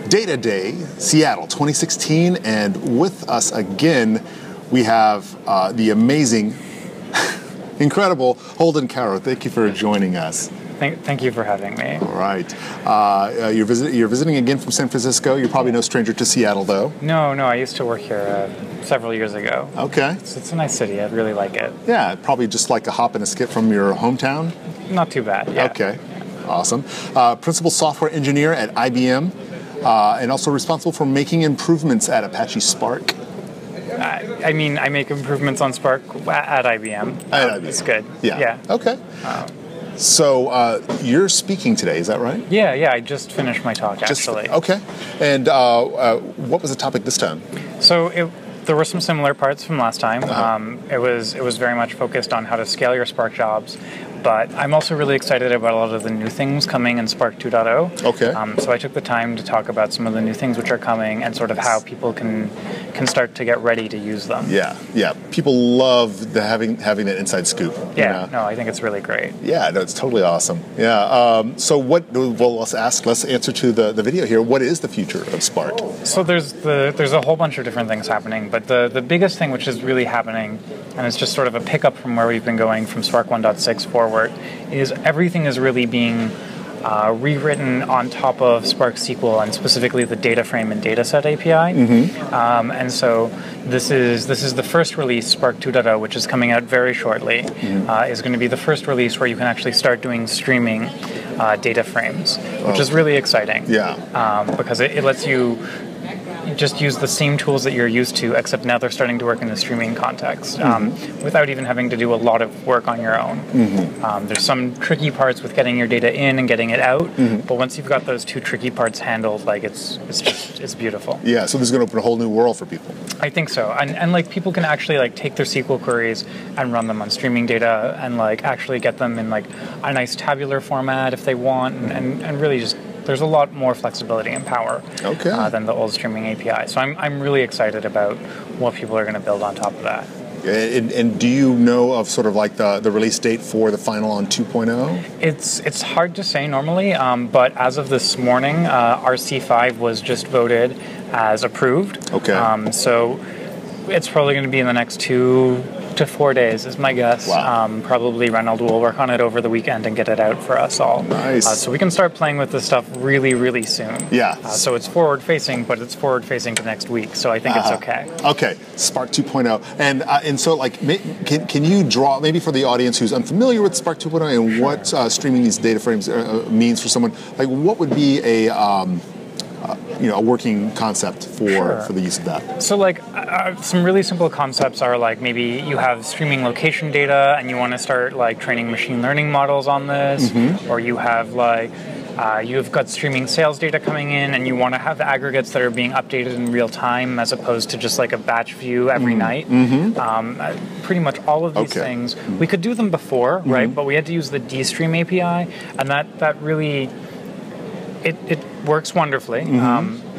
Data Day, Seattle 2016, and with us again, we have the amazing, incredible Holden Karau. Thank you for joining us. Thank you for having me. All right. You're visiting again from San Francisco. You're probably no stranger to Seattle, though. No, I used to work here several years ago. Okay. It's a nice city. I really like it. Yeah, probably just like a hop and a skip from your hometown? Not too bad, yeah. Okay, awesome. Principal software engineer at IBM, and also responsible for making improvements at Apache Spark. I make improvements on Spark at IBM. At IBM. It's good. Yeah. Okay. So you're speaking today, is that right? Yeah. I just finished my talk, actually. Okay. And what was the topic this time? So there were some similar parts from last time. It was very much focused on how to scale your Spark jobs, but I'm also really excited about a lot of the new things coming in Spark 2.0. Okay. So I took the time to talk about some of the new things which are coming and sort of how people can start to get ready to use them. Yeah. People love having that inside scoop. Yeah. No, I think it's really great. Yeah, no, it's totally awesome. Yeah. So let's answer to the video here. What is the future of Spark? So there's a whole bunch of different things happening, but the biggest thing which is really happening, and it's just sort of a pickup from where we've been going from Spark 1.6 forward, is everything is really being rewritten on top of Spark SQL, and specifically the data frame and dataset API. Mm-hmm. And so this is the first release, Spark 2.0, which is coming out very shortly. Is going to be the first release where you can actually start doing streaming data frames, which is really exciting. Yeah. Because it lets you just use the same tools that you're used to, except now they're starting to work in the streaming context, without even having to do a lot of work on your own. There's some tricky parts with getting your data in and getting it out, but once you've got those two tricky parts handled, like it's beautiful. Yeah, so this is going to open a whole new world for people. I think so, and like people can actually like take their SQL queries and run them on streaming data, and like actually get them in like a nice tabular format if they want, and really just. There's a lot more flexibility and power than the old streaming API. So I'm really excited about what people are going to build on top of that. And do you know of sort of like the release date for the final on 2.0? It's hard to say normally, but as of this morning, RC5 was just voted as approved. Okay. So it's probably going to be in the next 2 to 4 days is my guess. Wow. Probably Reynold will work on it over the weekend and get it out for us all. Nice. So we can start playing with this stuff really, really soon. Yeah. So it's forward-facing, but it's forward-facing to next week, so I think it's okay. Okay, Spark 2.0. And so, like, can you draw, maybe for the audience who's unfamiliar with Spark 2.0 and what streaming these data frames means for someone, like, what would be a working concept for the use of that? So like some really simple concepts are like maybe you have streaming location data and you want to start like training machine learning models on this, or you have like you've got streaming sales data coming in and you want to have aggregates that are being updated in real time as opposed to just like a batch view every night. Pretty much all of these things, we could do them before, right? But we had to use the dstream API, and that really it works wonderfully.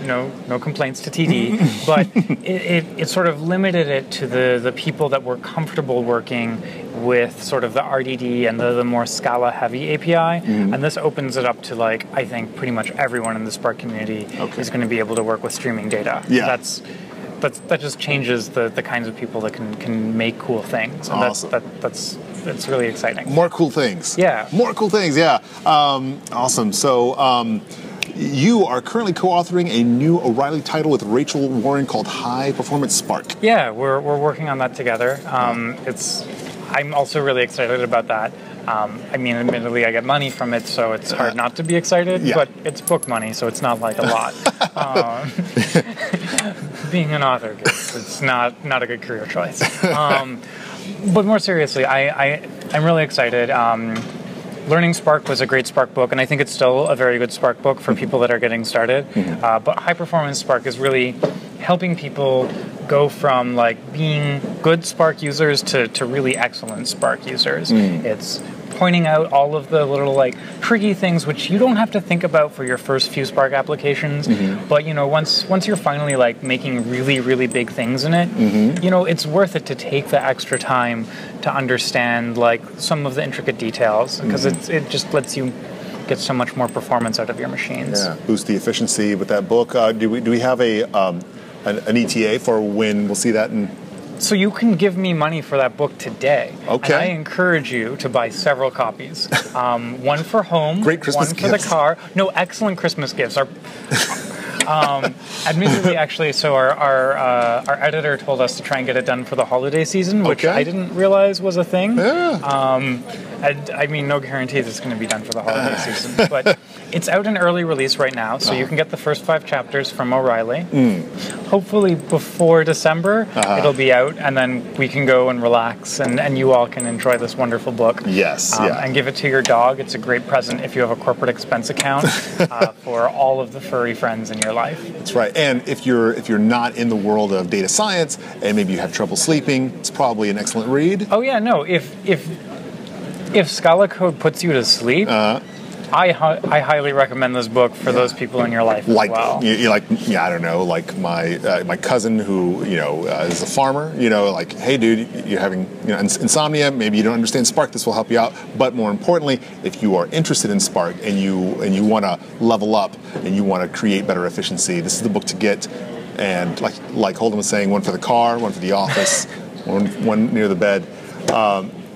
No complaints to TD, but it sort of limited it to the people that were comfortable working with sort of the RDD and the more Scala heavy API, and this opens it up to like I think pretty much everyone in the Spark community is going to be able to work with streaming data. Yeah. That just changes the kinds of people that can make cool things. And awesome. That's really exciting. More cool things. Yeah. More cool things, yeah. Awesome. So you are currently co-authoring a new O'Reilly title with Rachel Warren called High Performance Spark. Yeah, we're working on that together. I'm also really excited about that. Admittedly, I get money from it, so it's hard not to be excited, but it's book money, so it's not like a lot. Being an author, it's not a good career choice. But more seriously, I'm really excited. Learning Spark was a great Spark book, and I think it's still a very good Spark book for people that are getting started. But High Performance Spark is really helping people go from like being good Spark users to really excellent Spark users. It's pointing out all of the little like tricky things which you don't have to think about for your first few Spark applications, but once you're finally like making really big things in it, it's worth it to take the extra time to understand like some of the intricate details, because it just lets you get so much more performance out of your machines. Yeah, boost the efficiency with that book. Do we have an ETA for when we'll see that in? So you can give me money for that book today. Okay. And I encourage you to buy several copies. One for home. Great Christmas one for gifts. the car. No, excellent Christmas gifts. Admittedly, actually, so our editor told us to try and get it done for the holiday season, which I didn't realize was a thing. Yeah. I mean, no guarantees it's going to be done for the holiday season, but it's out in early release right now, so you can get the first 5 chapters from O'Reilly. Hopefully before December, it'll be out, and then we can go and relax, and you all can enjoy this wonderful book. Yes, and give it to your dog. It's a great present if you have a corporate expense account for all of the furry friends in your life. That's right. And if you're not in the world of data science and maybe you have trouble sleeping, it's probably an excellent read. Oh yeah, no. If Scala code puts you to sleep, I highly recommend this book for those people in your life as well. I don't know, like my cousin who is a farmer. Like, hey, dude, you're having insomnia. Maybe you don't understand Spark. This will help you out. But more importantly, if you are interested in Spark and you want to level up and you want to create better efficiency, this is the book to get. And like Holden was saying, one for the car, one for the office, one near the bed.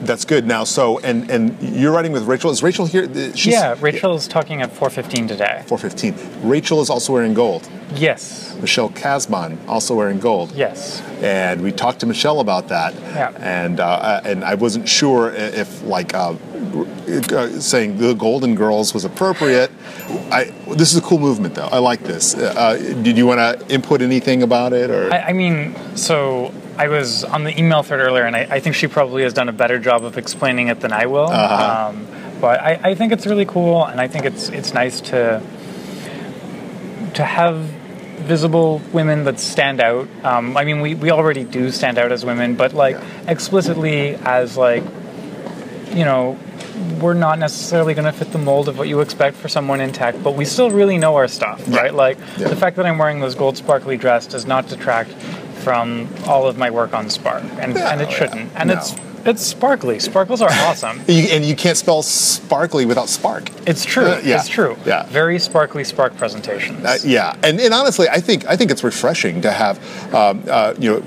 That's good. Now, so and you're writing with Rachel. Is Rachel here? Rachel's talking at 4:15 today. 4:15. Rachel is also wearing gold. Yes. Michelle Kasban also wearing gold. Yes. And we talked to Michelle about that. Yeah. And I wasn't sure if saying the Golden Girls was appropriate. This is a cool movement, though. I like this. Did you want to input anything about it, or? I mean, so I was on the email thread earlier, and I think she probably has done a better job of explaining it than I will. But I think it's really cool, and I think it's nice to have visible women that stand out. I mean, we already do stand out as women, but explicitly as we're not necessarily going to fit the mold of what you expect for someone in tech, but we still really know our stuff, right? The fact that I'm wearing this gold sparkly dress does not detract from all of my work on Spark, and it shouldn't. And it's sparkly. Sparkles are awesome. And you can't spell sparkly without Spark. It's true. It's true. Yeah. Very sparkly Spark presentations. And honestly, I think it's refreshing to have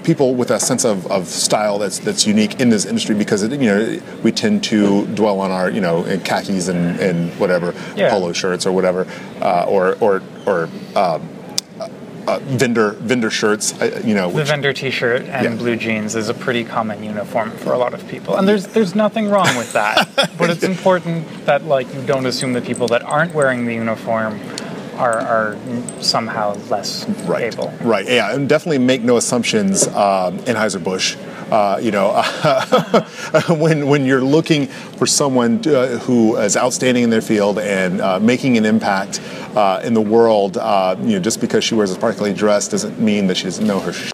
people with a sense of style that's unique in this industry, because we tend to dwell on our khakis and whatever polo shirts or whatever or vendor shirts, The vendor T-shirt and blue jeans is a pretty common uniform for a lot of people, and there's nothing wrong with that. But it's important that you don't assume that people that aren't wearing the uniform are somehow less able. Right. Yeah, and definitely make no assumptions. Anheuser-Busch. When you're looking for someone who is outstanding in their field and making an impact in the world, just because she wears a sparkly dress doesn't mean that she doesn't know her shit.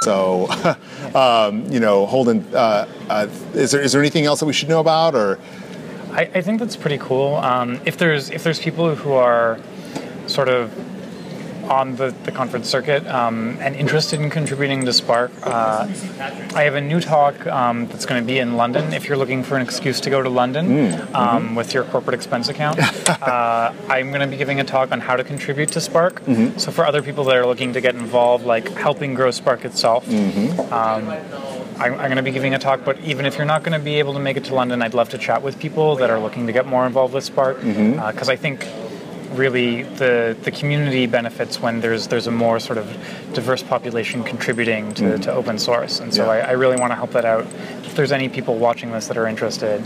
So, Holden, is there anything else that we should know about, or? I think that's pretty cool. If there's people who are sort of on the conference circuit and interested in contributing to Spark, I have a new talk that's going to be in London. If you're looking for an excuse to go to London with your corporate expense account, I'm going to be giving a talk on how to contribute to Spark. So for other people that are looking to get involved, helping grow Spark itself, I'm going to be giving a talk. But even if you're not going to be able to make it to London, I'd love to chat with people that are looking to get more involved with Spark, because I think really the community benefits when there's a more sort of diverse population contributing to open source, and so I really want to help that out. If there's any people watching this that are interested,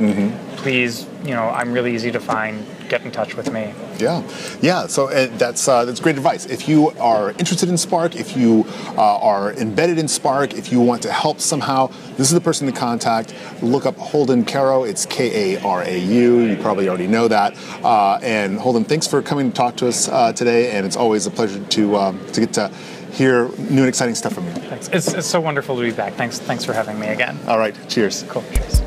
please, I'm really easy to find. Get in touch with me. Yeah. So that's great advice. If you are interested in Spark, if you are embedded in Spark, if you want to help somehow, this is the person to contact. Look up Holden Karau. It's Karau. You probably already know that. And Holden, thanks for coming to talk to us today. And it's always a pleasure to get to hear new and exciting stuff from you. Thanks. It's so wonderful to be back. Thanks for having me again. All right. Cheers. Cool. Cheers.